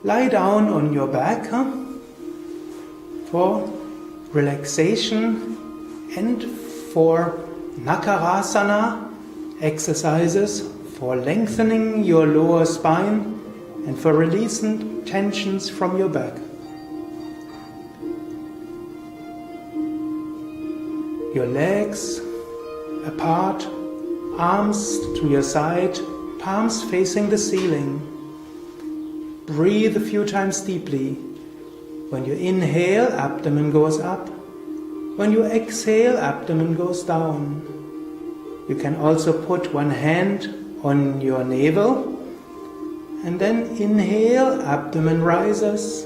lie down on your back for relaxation and for Nakarasana exercises for lengthening your lower spine and for releasing tensions from your back. Your legs apart, arms to your side, palms facing the ceiling. Breathe a few times deeply. When you inhale, abdomen goes up. When you exhale, abdomen goes down. You can also put one hand on your navel and then inhale, abdomen rises.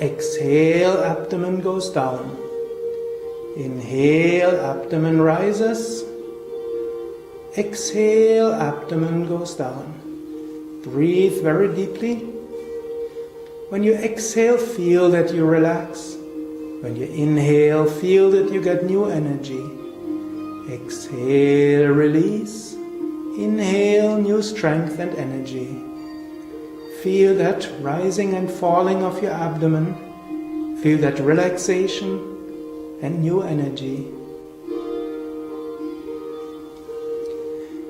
Exhale, abdomen goes down. Inhale, abdomen rises. Exhale, abdomen goes down. Breathe very deeply. When you exhale, feel that you relax. When you inhale, feel that you get new energy. Exhale, release. Inhale, new strength and energy. Feel that rising and falling of your abdomen. Feel that relaxation and new energy.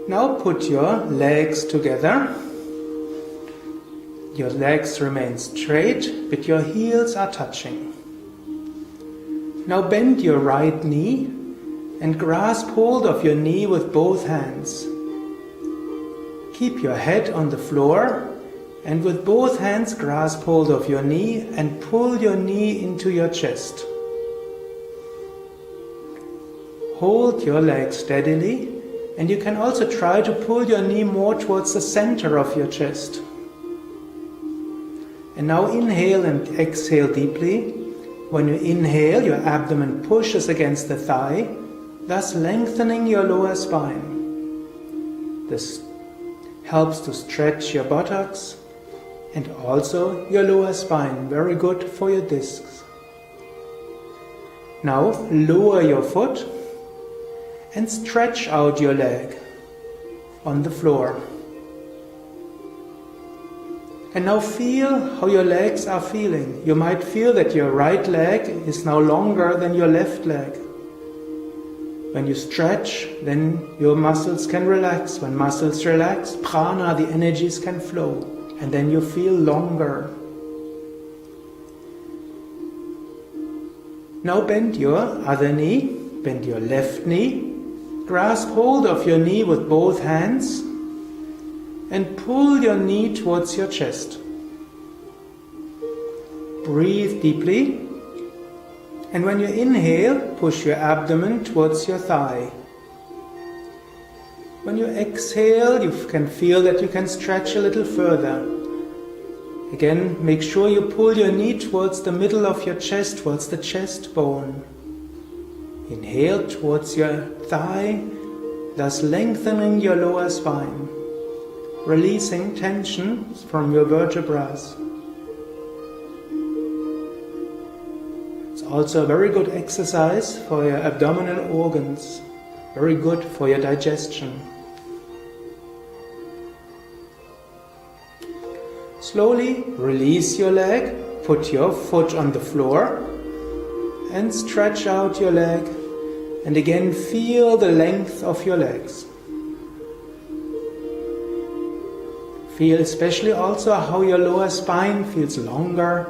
Now put your legs together. Your legs remain straight, but your heels are touching. Now bend your right knee and grasp hold of your knee with both hands. Keep your head on the floor and with both hands grasp hold of your knee and pull your knee into your chest. Hold your leg steadily, and you can also try to pull your knee more towards the center of your chest. And now inhale and exhale deeply. When you inhale, your abdomen pushes against the thigh, thus lengthening your lower spine. This helps to stretch your buttocks and also your lower spine, very good for your discs. Now lower your foot and stretch out your leg on the floor. And now feel how your legs are feeling. You might feel that your right leg is now longer than your left leg. When you stretch, then your muscles can relax. When muscles relax, prana, the energies can flow. And then you feel longer. Now bend your other knee, bend your left knee. Grasp hold of your knee with both hands and pull your knee towards your chest. Breathe deeply, and when you inhale, push your abdomen towards your thigh. When you exhale, you can feel that you can stretch a little further. Again, make sure you pull your knee towards the middle of your chest, towards the chest bone. Inhale towards your thigh, thus lengthening your lower spine, releasing tension from your vertebrae. It's also a very good exercise for your abdominal organs, very good for your digestion. Slowly release your leg, put your foot on the floor and stretch out your leg, and again feel the length of your legs. Feel especially also how your lower spine feels longer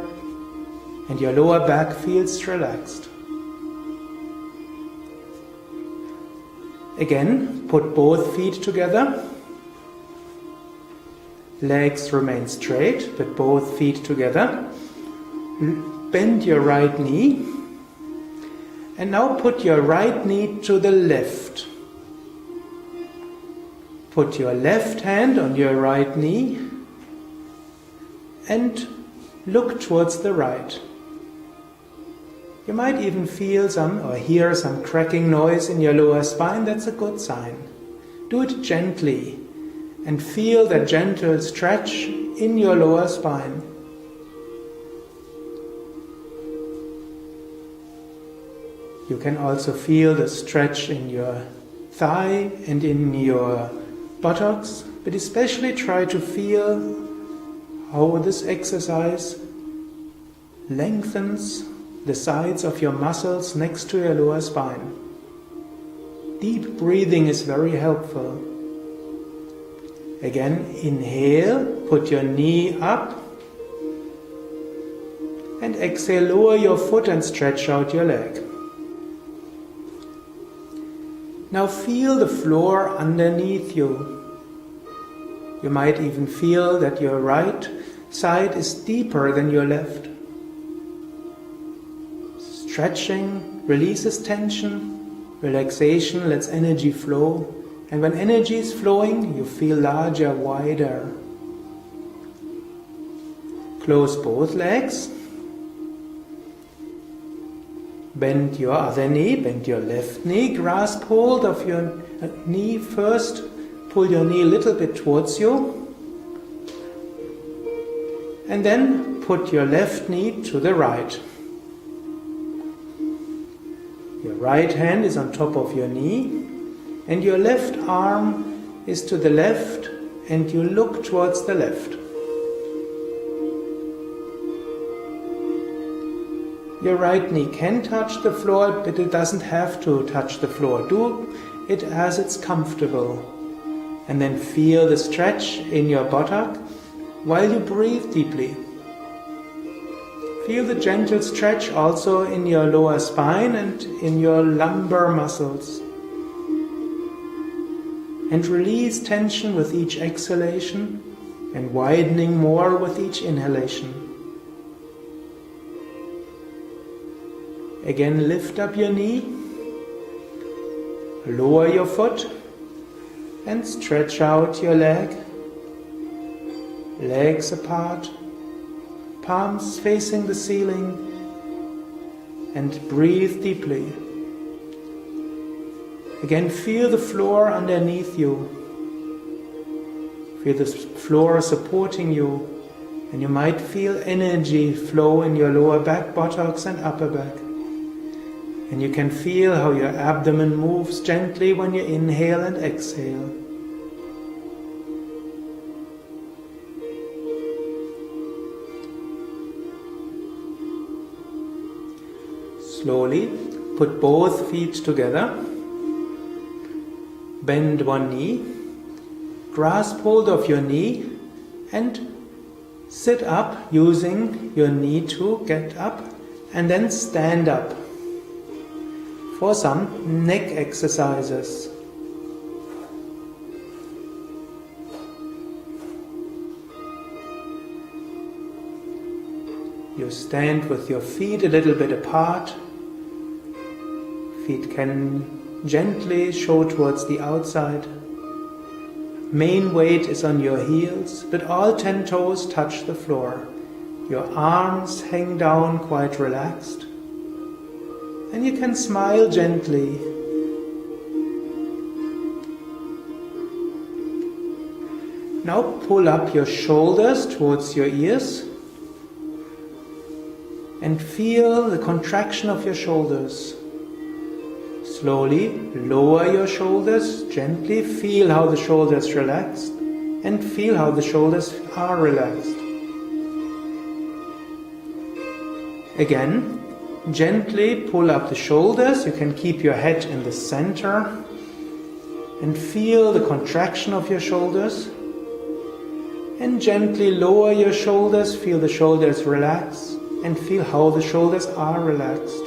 and your lower back feels relaxed. Again, put both feet together. Legs remain straight, but both feet together. Bend your right knee. And now put your right knee to the left. Put your left hand on your right knee and look towards the right. You might even feel some or hear some cracking noise in your lower spine. That's a good sign. Do it gently and feel that gentle stretch in your lower spine. You can also feel the stretch in your thigh and in your buttocks, but especially try to feel how this exercise lengthens the sides of your muscles next to your lower spine. Deep breathing is very helpful. Again, inhale, put your knee up, and exhale, lower your foot and stretch out your leg. Now feel the floor underneath you. You might even feel that your right side is deeper than your left. Stretching releases tension, relaxation lets energy flow, and when energy is flowing, you feel larger, wider. Close both legs. Bend your other knee, bend your left knee, grasp hold of your knee first, pull your knee a little bit towards you, and then put your left knee to the right. Your right hand is on top of your knee, and your left arm is to the left, and you look towards the left. Your right knee can touch the floor, but it doesn't have to touch the floor. Do it as it's comfortable. And then feel the stretch in your buttock while you breathe deeply. Feel the gentle stretch also in your lower spine and in your lumbar muscles. And release tension with each exhalation and widening more with each inhalation. Again, lift up your knee, lower your foot, and stretch out your leg. Legs apart, palms facing the ceiling, and breathe deeply. Again, feel the floor underneath you. Feel the floor supporting you, and you might feel energy flow in your lower back, buttocks, and upper back. And you can feel how your abdomen moves gently when you inhale and exhale. Slowly put both feet together. Bend one knee. Grasp hold of your knee and sit up using your knee to get up, and then stand up for some neck exercises. You stand with your feet a little bit apart. Feet can gently show towards the outside. Main weight is on your heels, but all 10 toes touch the floor. Your arms hang down quite relaxed. And you can smile gently. Now pull up your shoulders towards your ears and feel the contraction of your shoulders. Slowly lower your shoulders, gently feel how the shoulders relax and feel how the shoulders are relaxed. Again, gently pull up the shoulders. You can keep your head in the center and feel the contraction of your shoulders. And gently lower your shoulders, feel the shoulders relax and feel how the shoulders are relaxed.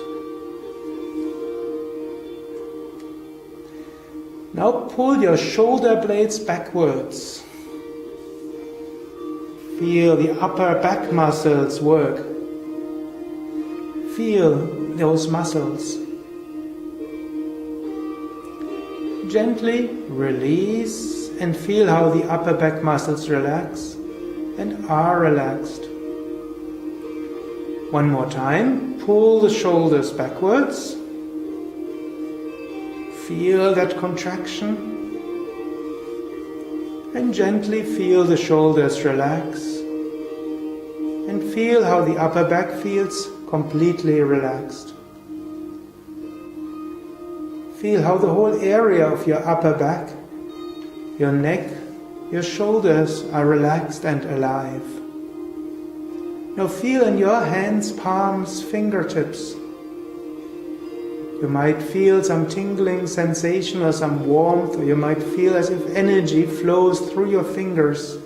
Now pull your shoulder blades backwards. Feel the upper back muscles work. Feel those muscles. Gently release and feel how the upper back muscles relax and are relaxed. One more time. Pull the shoulders backwards. Feel that contraction. And gently feel the shoulders relax. And feel how the upper back feels completely relaxed. Feel how the whole area of your upper back, your neck, your shoulders are relaxed and alive. Now feel in your hands, palms, fingertips. You might feel some tingling sensation or some warmth, or you might feel as if energy flows through your fingers.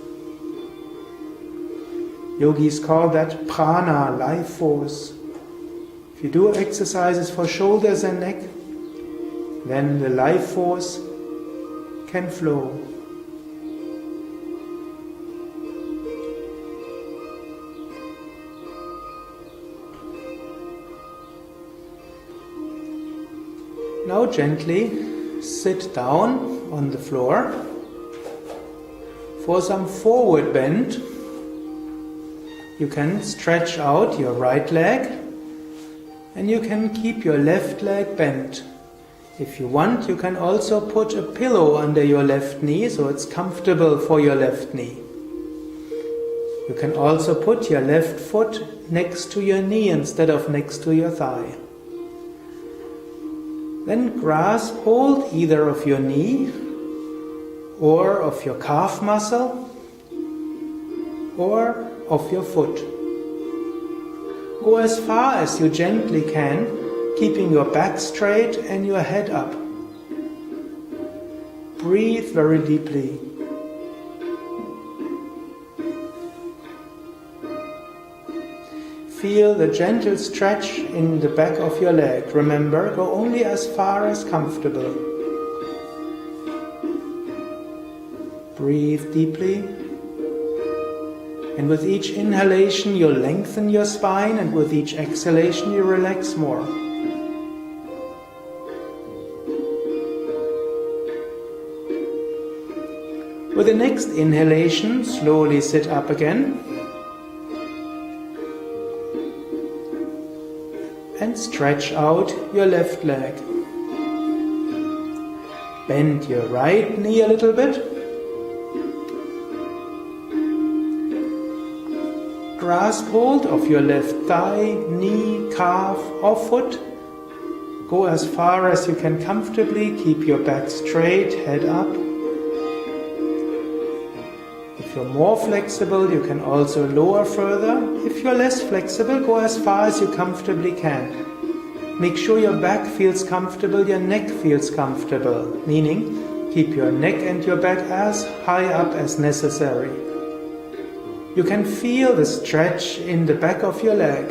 Yogis call that prana, life force. If you do exercises for shoulders and neck, then the life force can flow. Now gently sit down on the floor for some forward bend. You can stretch out your right leg and you can keep your left leg bent. If you want, you can also put a pillow under your left knee so it's comfortable for your left knee. You can also put your left foot next to your knee instead of next to your thigh. Then grasp hold either of your knee or of your calf muscle or of your foot. Go as far as you gently can, keeping your back straight and your head up. Breathe very deeply. Feel the gentle stretch in the back of your leg. Remember, go only as far as comfortable. Breathe deeply. And with each inhalation you lengthen your spine, and with each exhalation you relax more. With the next inhalation, slowly sit up again. And stretch out your left leg. Bend your right knee a little bit. Grasp hold of your left thigh, knee, calf or foot. Go as far as you can comfortably. Keep your back straight, head up. If you're more flexible, you can also lower further. If you're less flexible, go as far as you comfortably can. Make sure your back feels comfortable, your neck feels comfortable, meaning keep your neck and your back as high up as necessary. You can feel the stretch in the back of your leg.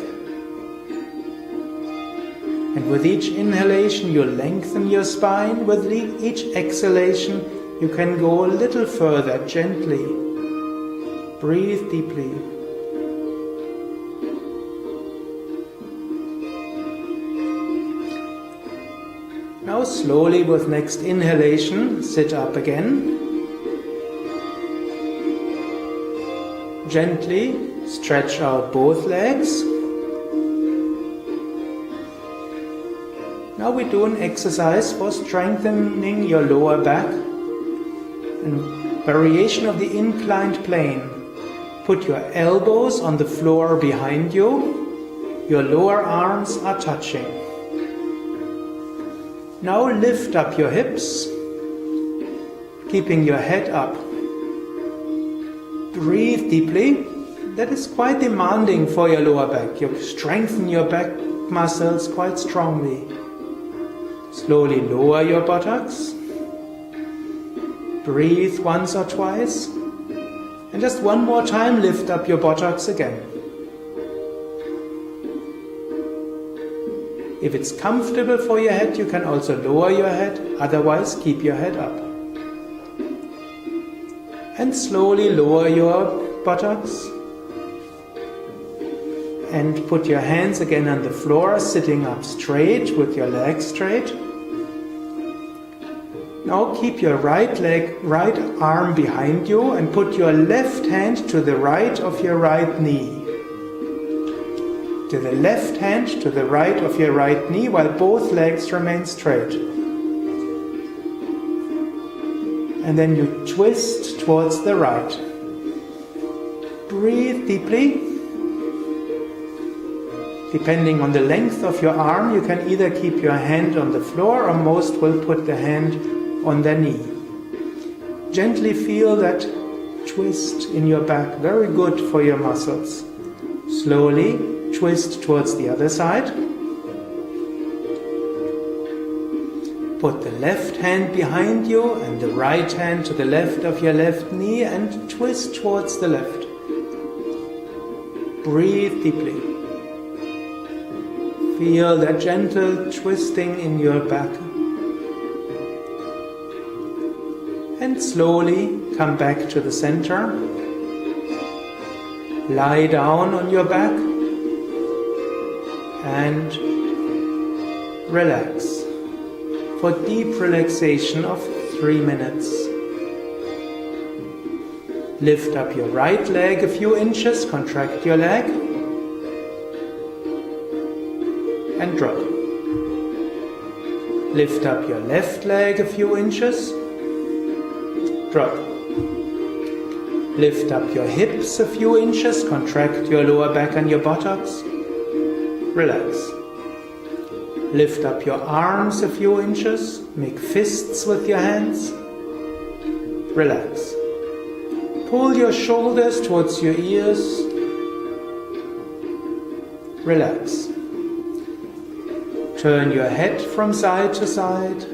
And with each inhalation, you lengthen your spine. With each exhalation, you can go a little further, gently. Breathe deeply. Now slowly with next inhalation, sit up again. Gently stretch out both legs. Now we do an exercise for strengthening your lower back and variation of the inclined plane. Put your elbows on the floor behind you. Your lower arms are touching. Now lift up your hips, keeping your head up. Breathe deeply. That is quite demanding for your lower back. You strengthen your back muscles quite strongly. Slowly lower your buttocks. Breathe once or twice. And just one more time, lift up your buttocks again. If it's comfortable for your head, you can also lower your head. Otherwise, keep your head up. And slowly lower your buttocks. And put your hands again on the floor, sitting up straight with your legs straight. Now keep your right arm behind you and put your left hand to the right of your right knee. To the left hand to the right of your right knee while both legs remain straight. And then you twist towards the right. Breathe deeply. Depending on the length of your arm, you can either keep your hand on the floor or most will put the hand on their knee. Gently feel that twist in your back, very good for your muscles. Slowly twist towards the other side. Put the left hand behind you and the right hand to the left of your left knee and twist towards the left. Breathe deeply. Feel that gentle twisting in your back. And slowly come back to the center. Lie down on your back and relax for deep relaxation of 3 minutes. Lift up your right leg a few inches, contract your leg and drop. Lift up your left leg a few inches, drop. Lift up your hips a few inches, contract your lower back and your buttocks, relax. Lift up your arms a few inches, make fists with your hands, relax. Pull your shoulders towards your ears, relax. Turn your head from side to side.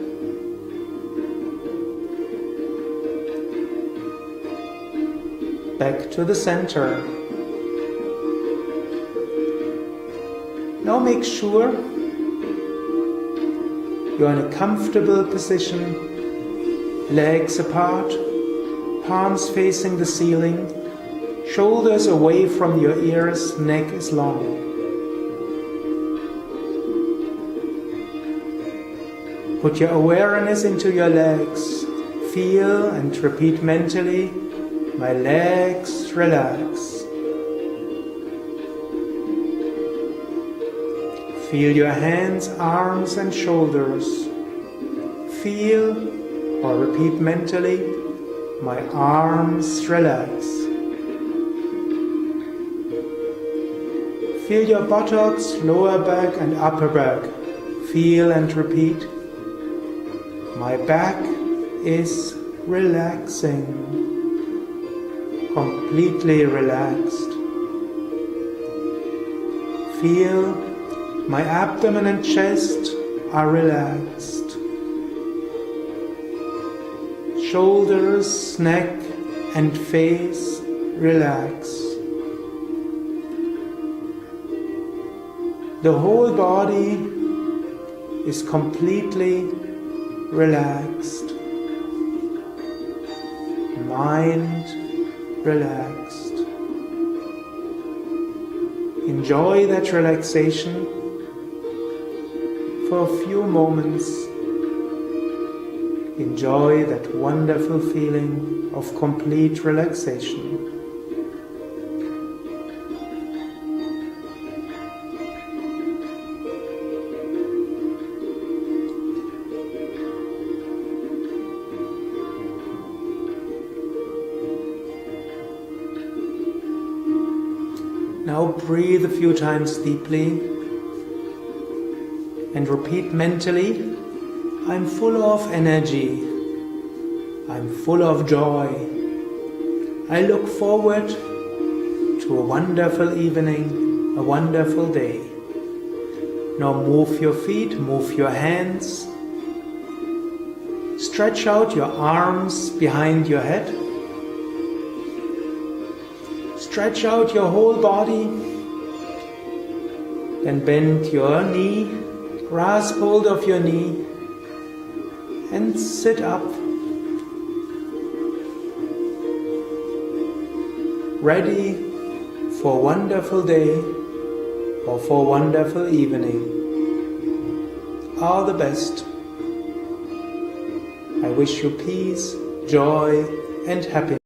Back to the center. Now make sure you're in a comfortable position, legs apart, palms facing the ceiling, shoulders away from your ears, neck is long. Put your awareness into your legs. Feel and repeat mentally, my legs relax. Feel your hands, arms and shoulders. Feel or repeat mentally, my arms relax. Feel your buttocks, lower back and upper back. Feel and repeat, my back is relaxing, completely relaxed. Feel my abdomen and chest are relaxed. Shoulders, neck and face relax. The whole body is completely relaxed. Mind relaxed. Enjoy that relaxation for a few moments. Enjoy that wonderful feeling of complete relaxation. Now breathe a few times deeply and repeat mentally, I'm full of energy, I'm full of joy, I look forward to a wonderful evening, a wonderful day. Now move your feet, move your hands, stretch out your arms behind your head, stretch out your whole body, then bend your knee, grasp hold of your knee and sit up, ready for a wonderful day or for a wonderful evening. All the best. I wish you peace, joy and happiness.